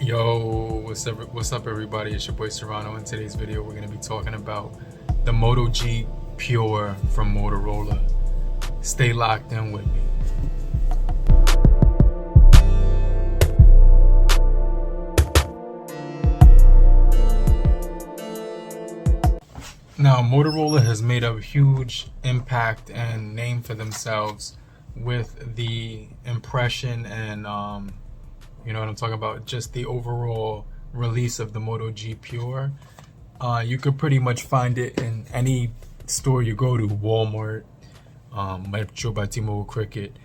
Yo, what's up everybody? It's your boy Serrano. In today's video we're going to be talking about the Moto G Pure from Motorola. Stay locked in with me. Now, Motorola has made a huge impact and name for themselves with the impression and you know what I'm talking about, just the overall release of the Moto G Pure. You could pretty much find it in any store you go to, Walmart, MetroPCS, Cricket,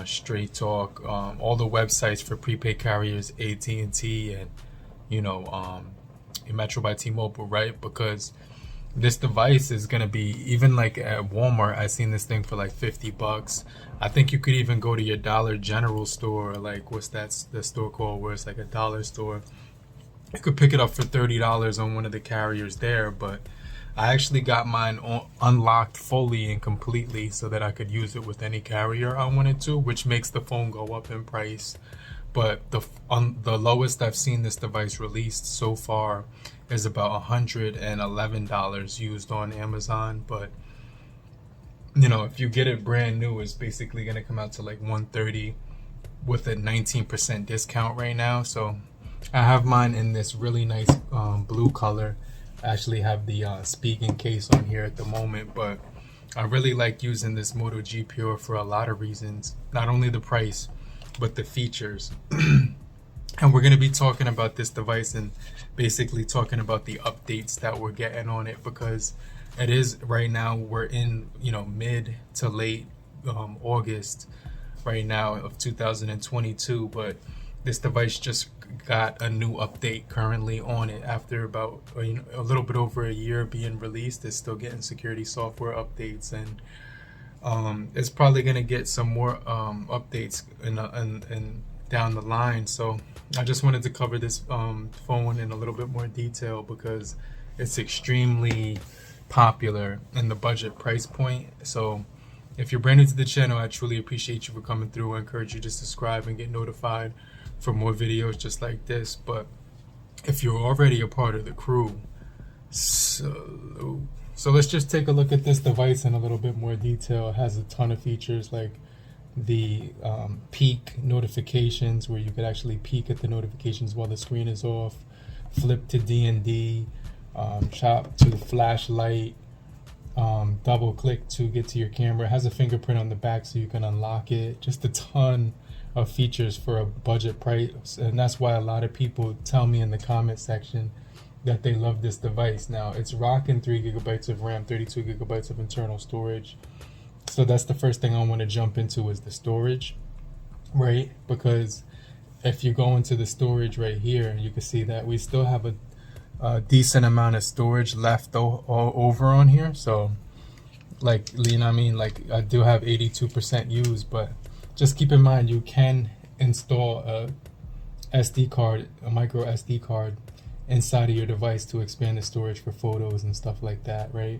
Straight Talk, all the websites for prepaid carriers, AT&T, and you know, MetroPCS Mobile, right? Because this device is gonna be, even like at Walmart, I seen this thing for like $50. I think you could even go to your Dollar General store, like what's that, the store called where it's like a dollar store. You could pick it up for $30 on one of the carriers there. But I actually got mine unlocked fully and completely so that I could use it with any carrier I wanted to, which makes the phone go up in price. But the lowest I've seen this device released so far is about $111 used on Amazon. But you know, if you get it brand new, it's basically gonna come out to like $130 with a 19% discount right now. So I have mine in this really nice blue color. I actually have the speaking case on here at the moment, but I really like using this Moto G Pure for a lot of reasons. Not only the price, but the features. And we're going to be talking about this device and basically talking about the updates that we're getting on it, because it is right now, we're in, you know, mid to late August right now of 2022, but this device just got a new update currently on it after about a little bit over a year being released. It's still getting security software updates, and it's probably going to get some more updates in down the line. So I just wanted to cover this phone in a little bit more detail because it's extremely popular in the budget price point. So if you're brand new to the channel, I truly appreciate you for coming through. I encourage you to subscribe and get notified for more videos just like this. But if you're already a part of the crew, so let's just take a look at this device in a little bit more detail. It has a ton of features like the peek notifications, where you could actually peek at the notifications while the screen is off, flip to D&D, chop to the flashlight, double click to get to your camera. It has a fingerprint on the back so you can unlock it. Just a ton of features for a budget price, and that's why a lot of people tell me in the comment section that they love this device. Now, it's rocking 3 gigabytes of RAM, 32 gigabytes of internal storage. So that's the first thing I want to jump into, is the storage, right? Because if you go into the storage right here, you can see that we still have a decent amount of storage left over on here. So like, you know what I mean, like I do have 82% used, but just keep in mind you can install a SD card, a micro SD card inside of your device to expand the storage for photos and stuff like that, right?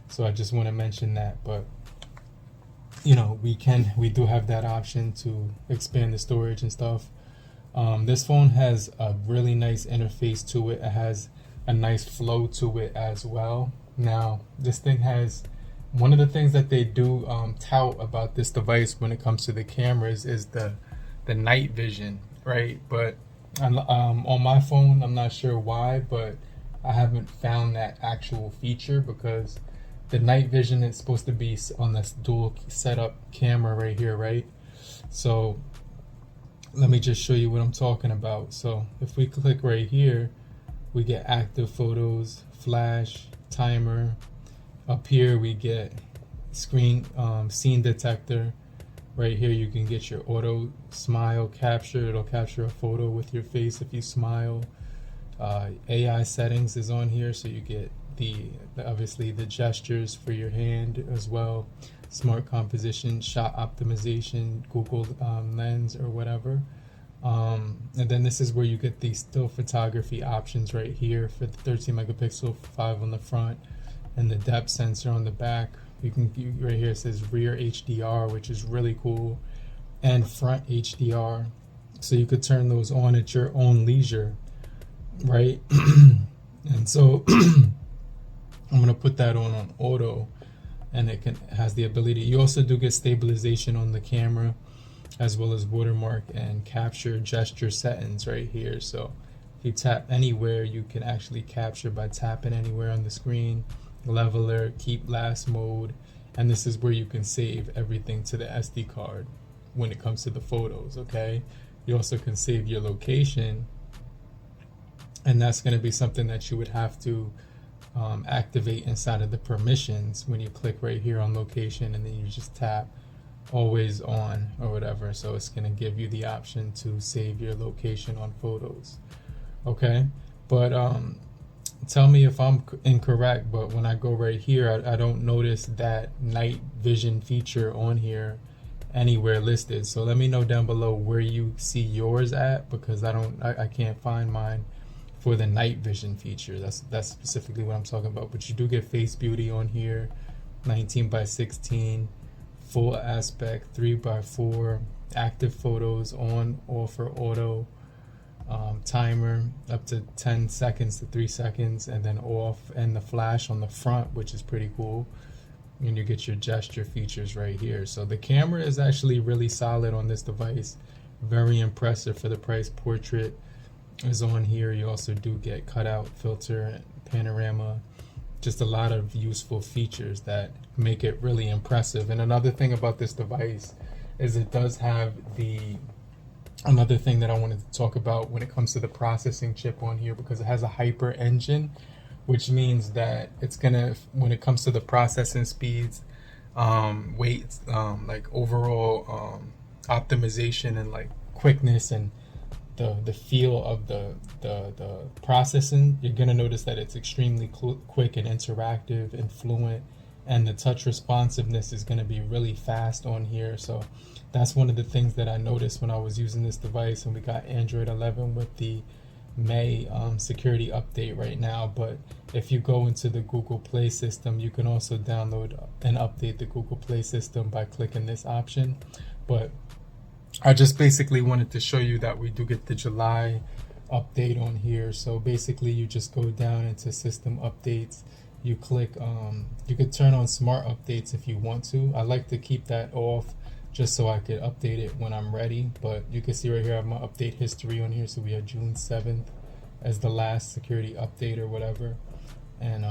So I just want to mention that. But you know, we do have that option to expand the storage and stuff. This phone has a really nice interface to it. It has a nice flow to it as well. Now, this thing has, one of the things that they do tout about this device when it comes to the cameras is the night vision, right? But on my phone, I'm not sure why, but I haven't found that actual feature, because the night vision is supposed to be on this dual setup camera right here, right? So let me just show you what I'm talking about. So if we click right here, we get active photos, flash, timer. Up here we get screen scene detector. Right here you can get your auto smile capture. It'll capture a photo with your face if you smile. AI settings is on here, so you get obviously the gestures for your hand as well, smart composition, shot optimization, Google lens or whatever, and then this is where you get the still photography options right here for the 13 megapixel 5 on the front and the depth sensor on the back. Right here it says rear HDR, which is really cool, and front HDR. So you could turn those on at your own leisure, right? And so I'm gonna put that on auto, and has the ability. You also do get stabilization on the camera, as well as watermark and capture gesture settings right here. So if you tap anywhere, you can actually capture by tapping anywhere on the screen. Leveler, keep last mode, and this is where you can save everything to the SD card when it comes to the photos. Okay, you also can save your location, and that's going to be something that you would have to activate inside of the permissions when you click right here on location, and then you just tap always on or whatever. So it's going to give you the option to save your location on photos. Okay, but tell me if I'm incorrect, but when I go right here, I don't notice that night vision feature on here anywhere listed. So let me know down below where you see yours at, because I can't find mine for the night vision feature. That's specifically what I'm talking about. But you do get face beauty on here, 19:16, full aspect, 3:4, active photos on, off, or auto, timer up to 10 seconds to 3 seconds, and then off, and the flash on the front, which is pretty cool. And you get your gesture features right here. So the camera is actually really solid on this device, very impressive for the price. Portrait is on here. You also do get cutout, filter, panorama, just a lot of useful features that make it really impressive. And another thing about this device is it does have another thing that I wanted to talk about when it comes to the processing chip on here, because it has a HyperEngine, which means that it's gonna, when it comes to the processing speeds, weight, like overall optimization and like quickness and the feel of the processing, you're gonna notice that it's extremely quick and interactive and fluent, and the touch responsiveness is gonna be really fast on here. So that's one of the things that I noticed when I was using this device, and we got Android 11 with the May security update right now. But if you go into the Google Play system, you can also download and update the Google Play system by clicking this option. But I just basically wanted to show you that we do get the July update on here. So basically you just go down into system updates, you click, you could turn on smart updates if you want to. I like to keep that off just so I could update it when I'm ready. But you can see right here I have my update history on here. So we have June 7th as the last security update or whatever. And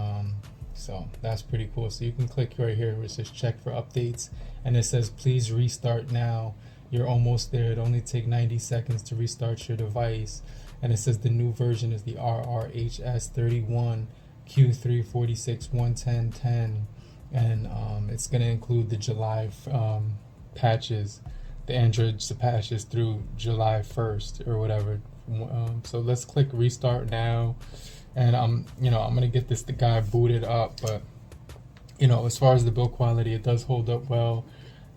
so that's pretty cool. So you can click right here where it says check for updates, and it says please restart now. You're almost there. It only takes 90 seconds to restart your device. And it says the new version is the RRHS31 Q3461110, and it's going to include the July patches, the Android patches through July 1st or whatever. So let's click restart now, and I'm gonna get the guy booted up. But as far as the build quality, it does hold up well.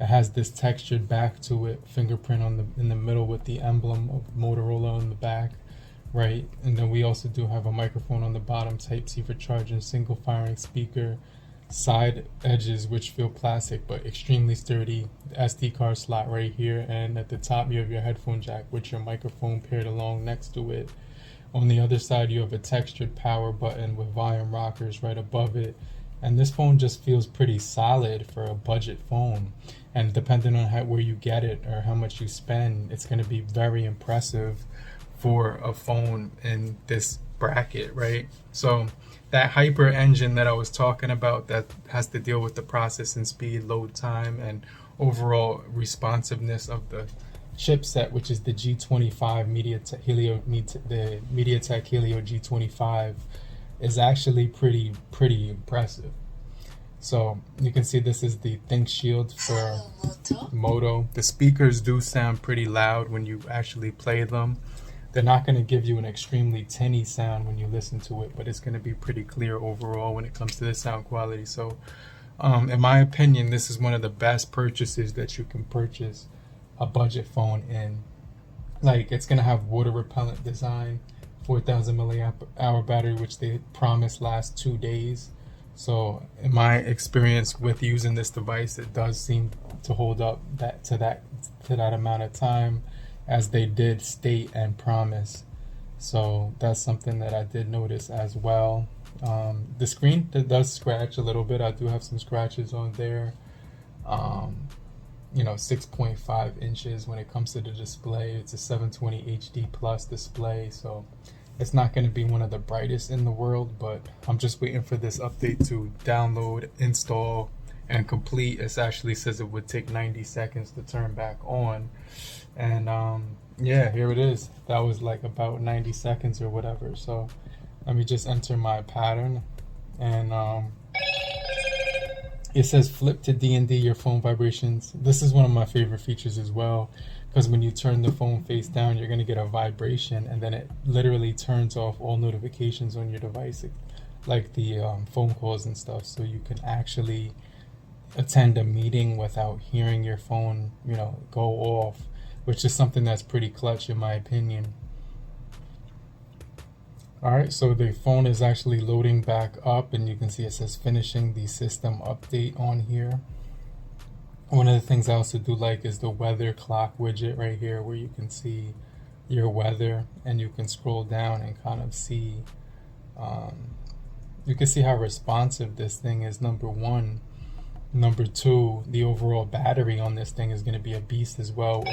It has this textured back to it, fingerprint in the middle with the emblem of Motorola on the back, right? And then we also do have a microphone on the bottom, Type-C for charging, single firing speaker, side edges which feel plastic but extremely sturdy, the SD card slot right here, and at the top you have your headphone jack with your microphone paired along next to it. On the other side you have a textured power button with volume rockers right above it. And this phone just feels pretty solid for a budget phone, and depending on where you get it or how much you spend, it's going to be very impressive for a phone in this bracket, right? So that HyperEngine that I was talking about, that has to deal with the processing speed, load time, and overall responsiveness of the chipset, which is the G25 MediaTek Helio G25, is actually pretty impressive. So you can see this is the ThinkShield for Moto. The speakers do sound pretty loud when you actually play them. They're not going to give you an extremely tinny sound when you listen to it, but it's going to be pretty clear overall when it comes to the sound quality. So in my opinion, this is one of the best purchases that you can purchase a budget phone in. Like, it's going to have water-repellent design, 4,000 milliamp hour battery, which they promise lasts 2 days. So in my experience with using this device, it does seem to hold up to that amount of time. as they did state and promise. So that's something that I did notice as well. The screen that does scratch a little bit. I do have some scratches on there. 6.5 inches when it comes to the display. It's a 720 HD plus display, so it's not going to be one of the brightest in the world, but I'm just waiting for this update to download, install, and complete. It actually says it would take 90 seconds to turn back on. And yeah, here it is. That was like about 90 seconds or whatever. So let me just enter my pattern, and it says flip to D&D your phone vibrations. This is one of my favorite features as well, because when you turn the phone face down, you're going to get a vibration, and then it literally turns off all notifications on your device, like the phone calls and stuff, so you can actually attend a meeting without hearing your phone, go off, which is something that's pretty clutch in my opinion. Alright, so the phone is actually loading back up, and you can see it says finishing the system update on here. One of the things I also do like is the weather clock widget right here, where you can see your weather, and you can scroll down and kind of see, you can see how responsive this thing is, number one. Number two, the overall battery on this thing is going to be a beast as well,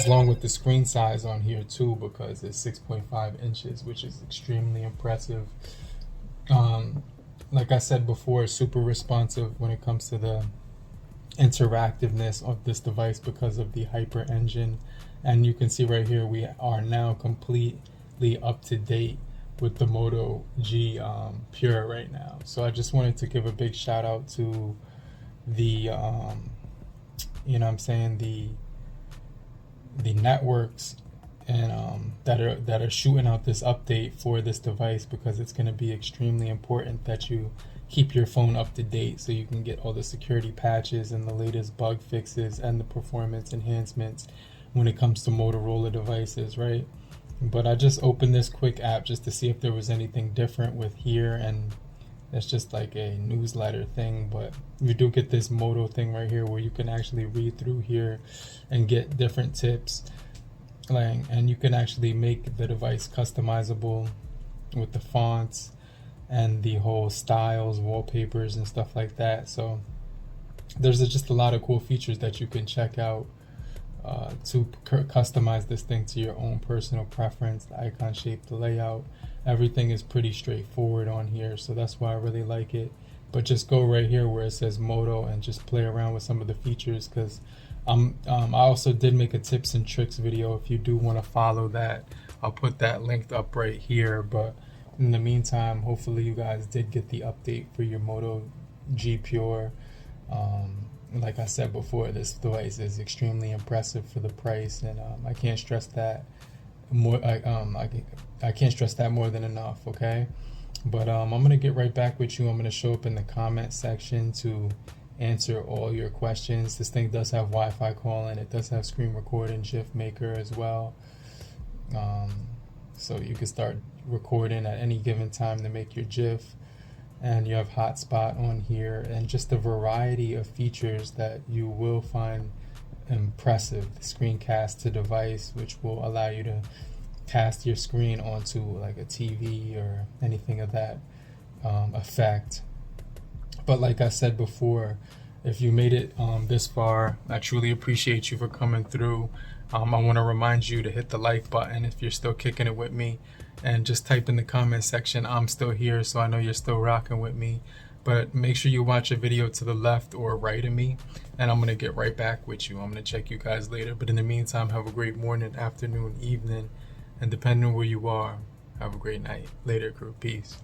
along with the screen size on here too, because it's 6.5 inches, which is extremely impressive. Like I said before, super responsive when it comes to the interactiveness of this device because of the HyperEngine. And you can see right here, we are now completely up to date with the Moto G Pure right now. So I just wanted to give a big shout out to the the networks and that are shooting out this update for this device, because it's going to be extremely important that you keep your phone up to date so you can get all the security patches and the latest bug fixes and the performance enhancements when it comes to Motorola devices, right? But I just opened this quick app just to see if there was anything different with here, and it's just like a newsletter thing, but you do get this Moto thing right here where you can actually read through here and get different tips, and you can actually make the device customizable with the fonts and the whole styles, wallpapers and stuff like that. So there's just a lot of cool features that you can check out to customize this thing to your own personal preference. The icon shape, the layout, everything is pretty straightforward on here, so that's why I really like it. But just go right here where it says Moto and just play around with some of the features, because I also did make a tips and tricks video. If you do want to follow that, I'll put that linked up right here. But in the meantime, hopefully you guys did get the update for your Moto G Pure. Like I said before, this device is extremely impressive for the price, and I can't stress that more. I can't stress that more than enough. Okay, but I'm gonna get right back with you. I'm gonna show up in the comment section to answer all your questions. This thing does have Wi-Fi calling. It does have screen recording, GIF maker as well. So you can start recording at any given time to make your GIF. And you have hotspot on here, and just a variety of features that you will find impressive. The screencast to device, which will allow you to cast your screen onto like a TV or anything of that effect. But like I said before, if you made it this far, I truly appreciate you for coming through. I want to remind you to hit the like button if you're still kicking it with me, and just type in the comment section, I'm still here, so I know you're still rocking with me. But make sure you watch a video to the left or right of me, and I'm going to get right back with you. I'm going to check you guys later. But in the meantime, have a great morning, afternoon, evening, and depending on where you are, have a great night. Later, crew. Peace.